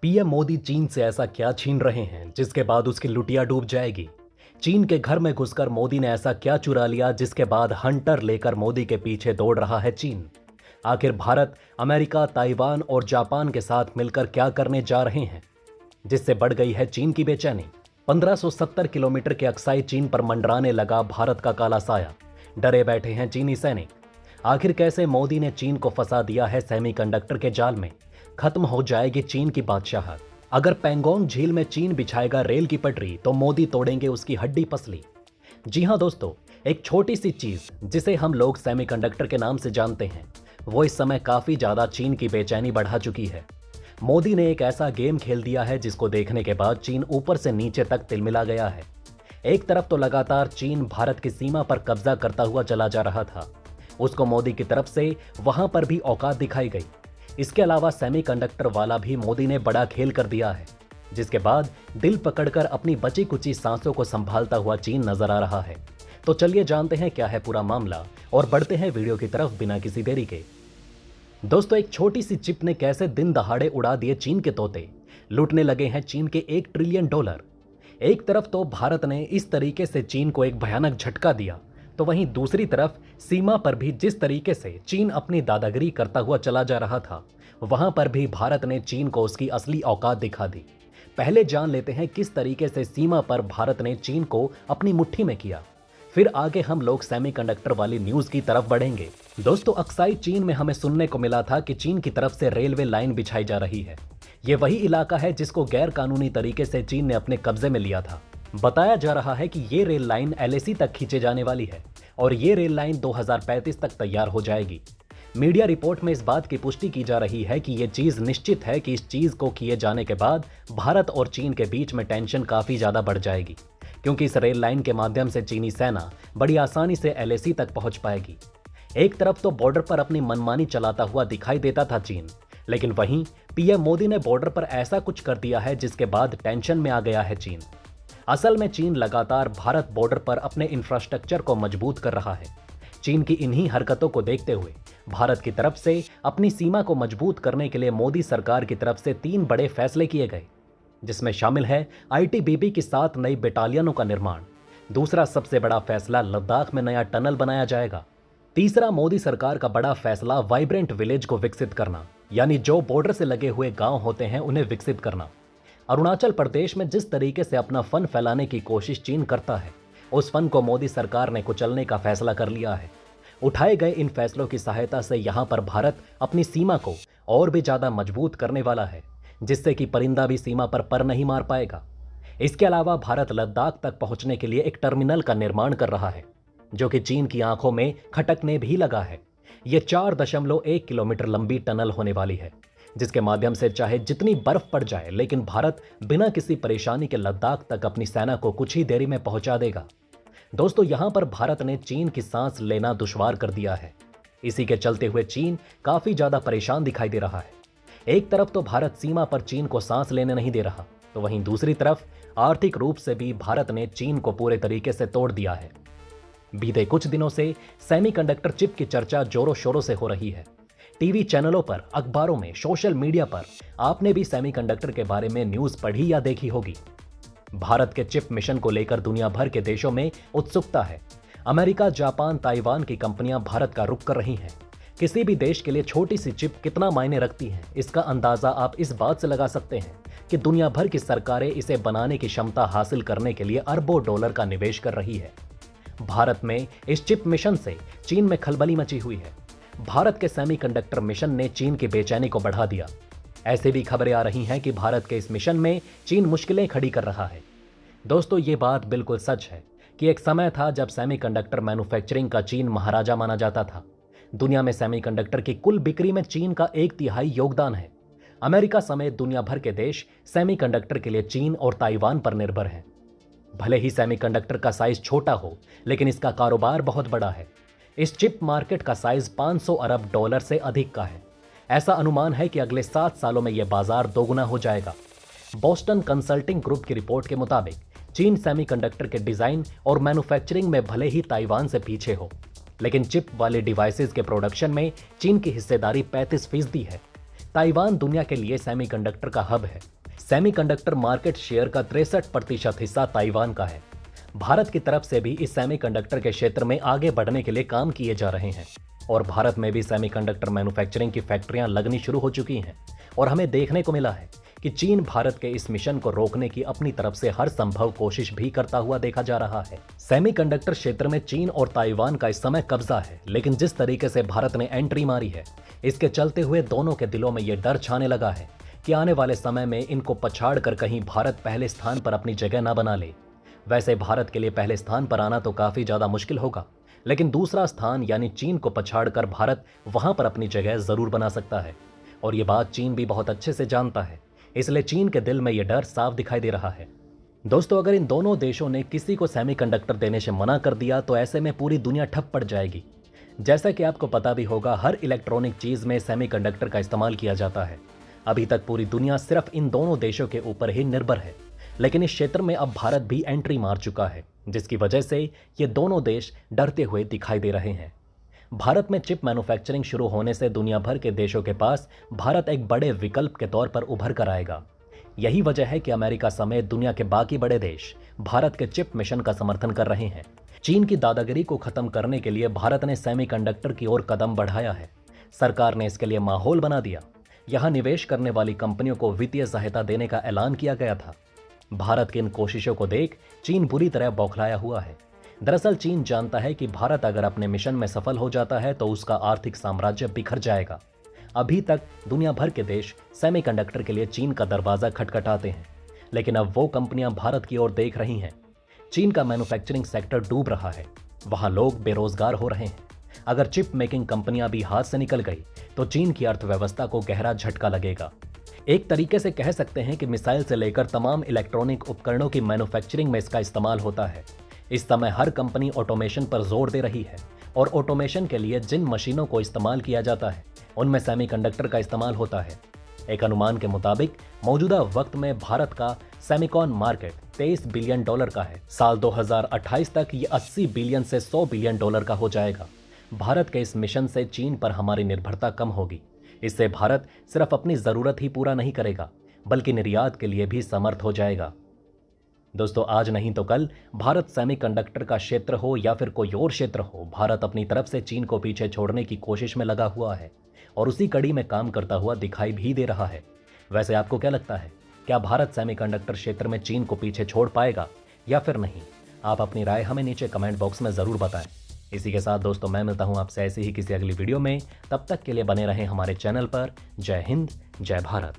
PM Modi चीन से ऐसा क्या छीन रहे हैं जिसके बाद उसकी लुटिया डूब जाएगी। चीन के घर में घुसकर मोदी ने ऐसा क्या चुरा लिया जिसके बाद हंटर लेकर मोदी के पीछे दौड़ रहा है चीन। आखिर भारत, अमेरिका, ताइवान और जापान के साथ मिलकर क्या करने जा रहे हैं जिससे बढ़ गई है चीन की बेचैनी। 1570 किलोमीटर के अक्साई चीन पर मंडराने लगा भारत का काला साया। डरे बैठे हैं चीनी सैनिक। आखिर कैसे मोदी ने चीन को फंसा दिया है सेमीकंडक्टर के जाल में। खत्म हो जाएगी चीन की बादशाहत। अगर पैंगोंग झील में चीन बिछाएगा रेल की पटरी तो मोदी तोड़ेंगे उसकी हड्डी पसली। जी हां दोस्तों, एक छोटी सी चीज जिसे हम लोग सेमीकंडक्टर के नाम से जानते हैं, वो इस समय काफी ज्यादा चीन की बेचैनी बढ़ा चुकी है। मोदी ने एक ऐसा गेम खेल दिया है जिसको देखने के बाद चीन ऊपर से नीचे तक तिलमिला गया है। एक तरफ तो लगातार चीन भारत की सीमा पर कब्जा करता हुआ चला जा रहा था, उसको मोदी की तरफ से वहां पर भी औकात दिखाई गई। इसके अलावा सेमीकंडक्टर वाला भी मोदी ने बड़ा खेल कर दिया है, जिसके बाद दिल पकड़कर अपनी बची कुची सांसों को संभालता हुआ चीन नजर आ रहा है। तो चलिए जानते हैं क्या है पूरा मामला और बढ़ते हैं वीडियो की तरफ बिना किसी देरी के। दोस्तों, एक छोटी सी चिप ने कैसे दिन दहाड़े उड़ा दिए चीन के तोते। लूटने लगे हैं चीन के $1 ट्रिलियन। एक तरफ तो भारत ने इस तरीके से चीन को एक भयानक झटका दिया, तो वहीं दूसरी तरफ सीमा पर भी जिस तरीके से चीन अपनी दादागिरी करता हुआ चला जा रहा था, वहां पर भी भारत ने चीन को उसकी असली औकात दिखा दी। पहले जान लेते हैं किस तरीके से सीमा पर भारत ने चीन को अपनी मुट्ठी में किया, फिर आगे हम लोग सेमीकंडक्टर वाली न्यूज की तरफ बढ़ेंगे। दोस्तों, अक्साई चीन में हमें सुनने को मिला था कि चीन की तरफ से रेलवे लाइन बिछाई जा रही है। ये वही इलाका है जिसको गैर कानूनी तरीके से चीन ने अपने कब्जे में लिया था। बताया जा रहा है कि ये रेल लाइन एलएसी तक खींचे जाने वाली है और ये रेल लाइन 2035 तक तैयार हो जाएगी। मीडिया रिपोर्ट में इस बात की पुष्टि की जा रही है कि ये चीज निश्चित है कि इस चीज को किए जाने के बाद भारत और चीन के बीच में टेंशन काफी ज्यादा बढ़ जाएगी, क्योंकि इस रेल लाइन के माध्यम से चीनी सेना बड़ी आसानी से एलएसी तक पहुंच पाएगी। एक तरफ तो बॉर्डर पर अपनी मनमानी चलाता हुआ दिखाई देता था चीन, लेकिन वहीं पीएम मोदी ने बॉर्डर पर ऐसा कुछ कर दिया है जिसके बाद टेंशन में आ गया है चीन। असल में चीन लगातार भारत बॉर्डर पर अपने इंफ्रास्ट्रक्चर को मजबूत कर रहा है। चीन की इन्हीं हरकतों को देखते हुए भारत की तरफ से अपनी सीमा को मजबूत करने के लिए मोदी सरकार की तरफ से 3 बड़े फैसले किए गए, जिसमें शामिल है आईटीबीपी की 7 नई बटालियनों का निर्माण। दूसरा सबसे बड़ा फैसला, लद्दाख में नया टनल बनाया जाएगा। तीसरा, मोदी सरकार का बड़ा फैसला, वाइब्रेंट विलेज को विकसित करना, यानी जो बॉर्डर से लगे हुए गांव होते हैं उन्हें विकसित करना। अरुणाचल प्रदेश में जिस तरीके से अपना फन फैलाने की कोशिश चीन करता है, उस फन को मोदी सरकार ने कुचलने का फैसला कर लिया है। उठाए गए इन फैसलों की सहायता से यहां पर भारत अपनी सीमा को और भी ज्यादा मजबूत करने वाला है, जिससे कि परिंदा भी सीमा पर पर नहीं मार पाएगा। इसके अलावा भारत लद्दाख तक पहुंचने के लिए एक टर्मिनल का निर्माण कर रहा है, जो कि चीन की आंखों में खटकने भी लगा है। यह 4.1 किलोमीटर लंबी टनल होने वाली है, जिसके माध्यम से चाहे जितनी बर्फ पड़ जाए, लेकिन भारत बिना किसी परेशानी के लद्दाख तक अपनी सेना को कुछ ही देरी में पहुंचा देगा। दोस्तों, यहां पर भारत ने चीन की सांस लेना दुश्वार कर दिया है। इसी के चलते हुए चीन काफी ज्यादा परेशान दिखाई दे रहा है। एक तरफ तो भारत सीमा पर चीन को सांस लेने नहीं दे रहा, तो वहीं दूसरी तरफ आर्थिक रूप से भी भारत ने चीन को पूरे तरीके से तोड़ दिया है। बीते कुछ दिनों से सेमीकंडक्टर चिप की चर्चा जोरों शोरों से हो रही है। टीवी चैनलों पर, अखबारों में, सोशल मीडिया पर आपने भी सेमीकंडक्टर के बारे में न्यूज पढ़ी या देखी होगी। भारत के चिप मिशन को लेकर दुनिया भर के देशों में उत्सुकता है। अमेरिका, जापान, ताइवान की कंपनियां भारत का रुख कर रही हैं। किसी भी देश के लिए छोटी सी चिप कितना मायने रखती है, इसका अंदाजा आप इस बात से लगा सकते हैं कि दुनिया भर की सरकारें इसे बनाने की क्षमता हासिल करने के लिए अरबों डॉलर का निवेश कर रही है। भारत में इस चिप मिशन से चीन में खलबली मची हुई है। भारत के सेमीकंडक्टर मिशन ने चीन की बेचैनी को बढ़ा दिया। ऐसे भी खबरें आ रही हैं कि भारत के इस मिशन में चीन मुश्किलें खड़ी कर रहा है। दोस्तों, ये बात बिल्कुल सच है कि एक समय था जब सेमीकंडक्टर मैन्युफैक्चरिंग का चीन महाराजा माना जाता था। दुनिया में सेमीकंडक्टर की कुल बिक्री में चीन का 1/3 योगदान है। अमेरिका समेत दुनिया भर के देश सेमीकंडक्टर के लिए चीन और ताइवान पर निर्भर हैं। भले ही सेमीकंडक्टर का साइज छोटा हो, लेकिन इसका कारोबार बहुत बड़ा है। इस चिप मार्केट का साइज $500 अरब से अधिक का है। ऐसा अनुमान है कि अगले 7 सालों में यह बाजार दोगुना हो जाएगा। बोस्टन कंसल्टिंग ग्रुप की रिपोर्ट के मुताबिक चीन सेमीकंडक्टर के डिजाइन और मैन्युफैक्चरिंग में भले ही ताइवान से पीछे हो, लेकिन चिप वाले डिवाइसेस के प्रोडक्शन में चीन की हिस्सेदारी 35% है। ताइवान दुनिया के लिए सेमीकंडक्टर का हब है। सेमीकंडक्टर मार्केट शेयर का 63% हिस्सा ताइवान का है। भारत की तरफ से भी इस सेमीकंडक्टर के क्षेत्र में आगे बढ़ने के लिए काम किए जा रहे हैं और भारत में भी सेमीकंडक्टर मैन्युफैक्चरिंग की फैक्ट्रियां लगनी शुरू हो चुकी हैं और हमें देखने को मिला है कि चीन भारत के इस मिशन को रोकने की अपनी तरफ से हर संभव कोशिश भी करता हुआ देखा जा रहा है। सेमीकंडक्टर क्षेत्र में चीन और ताइवान का इस समय कब्जा है, लेकिन जिस तरीके से भारत ने एंट्री मारी है, इसके चलते हुए दोनों के दिलों में यह डर छाने लगा है कि आने वाले समय में इनको पछाड़ कर कहीं भारत पहले स्थान पर अपनी जगह न बना ले। वैसे भारत के लिए पहले स्थान पर आना तो काफी ज्यादा मुश्किल होगा, लेकिन दूसरा स्थान यानी चीन को पछाड़कर भारत वहां पर अपनी जगह जरूर बना सकता है और ये बात चीन भी बहुत अच्छे से जानता है, इसलिए चीन के दिल में यह डर साफ दिखाई दे रहा है। दोस्तों, अगर इन दोनों देशों ने किसी को सेमीकंडक्टर देने से मना कर दिया तो ऐसे में पूरी दुनिया ठप पड़ जाएगी। जैसा कि आपको पता भी होगा, हर इलेक्ट्रॉनिक चीज में सेमीकंडक्टर का इस्तेमाल किया जाता है। अभी तक पूरी दुनिया सिर्फ इन दोनों देशों के ऊपर ही निर्भर है, लेकिन इस क्षेत्र में अब भारत भी एंट्री मार चुका है, जिसकी वजह से ये दोनों देश डरते हुए दिखाई दे रहे हैं। भारत में चिप मैन्युफैक्चरिंग शुरू होने से दुनिया भर के देशों के पास भारत एक बड़े विकल्प के तौर पर उभर कर आएगा। यही वजह है कि अमेरिका समेत दुनिया के बाकी बड़े देश भारत के चिप मिशन का समर्थन कर रहे हैं। चीन की दादागिरी को खत्म करने के लिए भारत ने सेमीकंडक्टर की ओर कदम बढ़ाया है। सरकार ने इसके लिए माहौल बना दिया। यहां निवेश करने वाली कंपनियों को वित्तीय सहायता देने का ऐलान किया गया था। भारत की इन कोशिशों को देख चीन बुरी तरह बौखलाया हुआ है। दरअसल चीन जानता है कि भारत अगर अपने मिशन में सफल हो जाता है तो उसका आर्थिक साम्राज्य बिखर जाएगा। अभी तक दुनिया भर के देश सेमीकंडक्टर के लिए चीन का दरवाजा खटखटाते हैं, लेकिन अब वो कंपनियां भारत की ओर देख रही हैं। चीन का मैन्युफैक्चरिंग सेक्टर डूब रहा है, वहां लोग बेरोजगार हो रहे हैं। अगर चिप मेकिंग कंपनियां भी हाथ से निकल गई तो चीन की अर्थव्यवस्था को गहरा झटका लगेगा। एक तरीके से कह सकते हैं कि मिसाइल से लेकर तमाम इलेक्ट्रॉनिक उपकरणों की मैन्युफैक्चरिंग में इसका इस्तेमाल होता है। इस समय हर कंपनी ऑटोमेशन पर जोर दे रही है और ऑटोमेशन के लिए जिन मशीनों को इस्तेमाल किया जाता है उनमें सेमीकंडक्टर का इस्तेमाल होता है। एक अनुमान के मुताबिक मौजूदा वक्त में भारत का सेमीकॉन मार्केट $23 बिलियन का है। साल 2028 तक ये 80 बिलियन से 100 बिलियन डॉलर का हो जाएगा। भारत के इस मिशन से चीन पर हमारी निर्भरता कम होगी। इससे भारत सिर्फ अपनी जरूरत ही पूरा नहीं करेगा, बल्कि निर्यात के लिए भी समर्थ हो जाएगा। दोस्तों, आज नहीं तो कल भारत सेमीकंडक्टर का क्षेत्र हो या फिर कोई और क्षेत्र हो, भारत अपनी तरफ से चीन को पीछे छोड़ने की कोशिश में लगा हुआ है और उसी कड़ी में काम करता हुआ दिखाई भी दे रहा है। वैसे आपको क्या लगता है, क्या भारत सेमीकंडक्टर क्षेत्र में चीन को पीछे छोड़ पाएगा या फिर नहीं? आप अपनी राय हमें नीचे कमेंट बॉक्स में जरूर बताएं। इसी के साथ दोस्तों, मैं मिलता हूं आपसे ऐसे ही किसी अगली वीडियो में। तब तक के लिए बने रहें हमारे चैनल पर। जय हिंद, जय भारत।